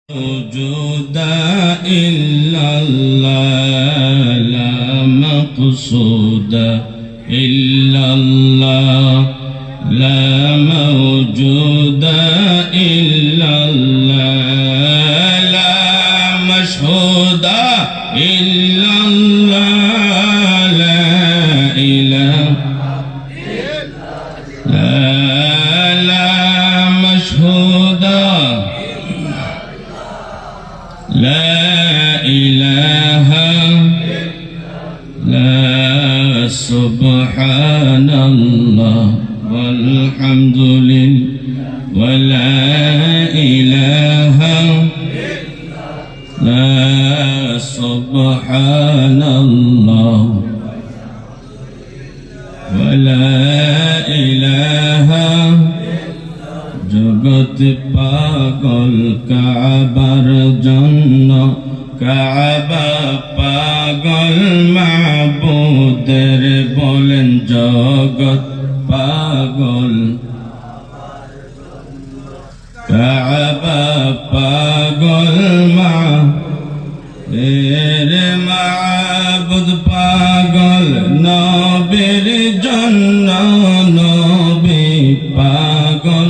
موجود إلا الله لا مقصود إلا الله لا موجود إلا الله لا مشهود إلا الله لا إله لا مشهود لا إله لا سبحان الله والحمد لله ولا إله لا سبحان الله ولا إله জগৎ পাগল কাবার জন্য কাবা পাগল মাবুদের বলেন জগৎ পাগল কাবা পাগল এর মাবুদ পাগল নবীর জন্য নবী পাগল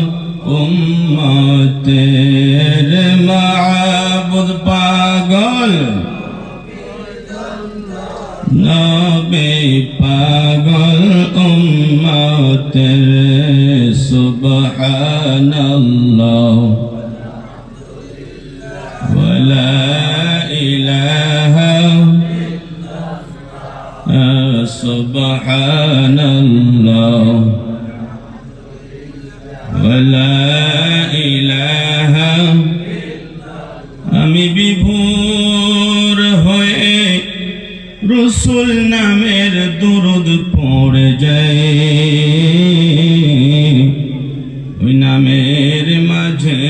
উম্মতের মাবুদ পাগল নবী পাগল উম্মতের সুবহানাল্লাহ ওয়ালা ইলাহা সুবহানাল্লাহ ওয়ালা ইলাহা আমি বিভোর হয়ে রসূল নামের দুরূদ পড়ে যাই ওই নামের মাঝে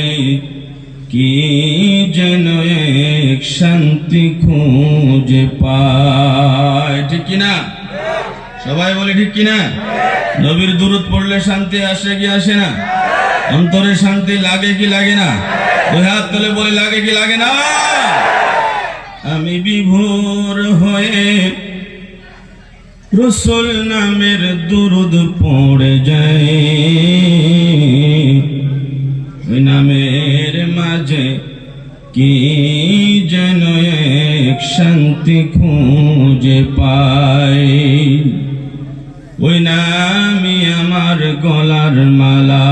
কি যেন এক শান্তি খুঁজে পায় ঠিক কিনা সবাই বলে ঠিক কিনা নবীর দুরূদ পড়লে শান্তি আসে কি আসে না অন্তরে শান্তি লাগে কি লাগে না দুই হাত তুলে বলে লাগে কি লাগে না আমি বিভোর হয়ে রসূল নামের দুরূদ পড়ে যাই ওই নামের মাঝে কি যেন এক শান্তি খুঁজে পাই ওই নামই আমার গলার মালা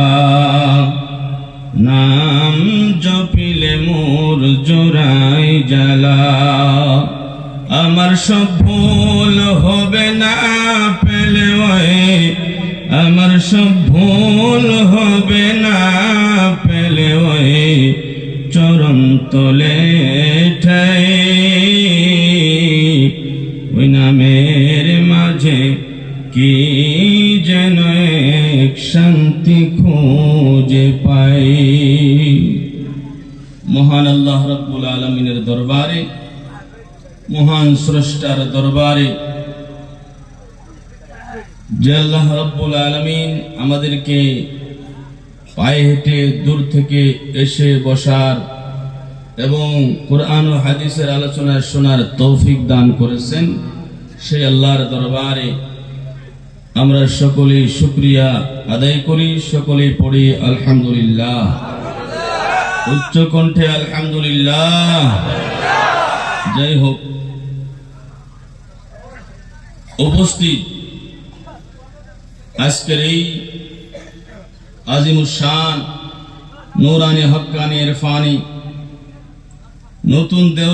নাম জপিলে মোর জোড়াই জ্বালা আমার সব ভুল হবে না পেলে আমার সব ভুল হবে না পেলে চরণ তলে ঠাই ওই নামের মাঝে কি যেন এক শান্তি খুঁজে পাই মহান আল্লাহ রাব্বুল আলামিনের দরবারে মহান স্রষ্টার দরবারে যে আল্লাহ রাব্বুল আলামিন আমাদেরকে পায়ে হেঁটে দূর থেকে এসে বসার এবং কোরআন ও হাদিসের আলোচনা শোনার তৌফিক দান করেছেন সেই আল্লাহর দরবারে আমরা সকলেই শুকরিয়া আদায় করি সকলেই পড়ি আলহামদুলিল্লাহ উচ্চ কণ্ঠে আলহামদুলিল্লাহ যাই হোক উপস্থিত আজকের এই আজিমুস শান নূরানি হক্কানি ইরফানি নতুন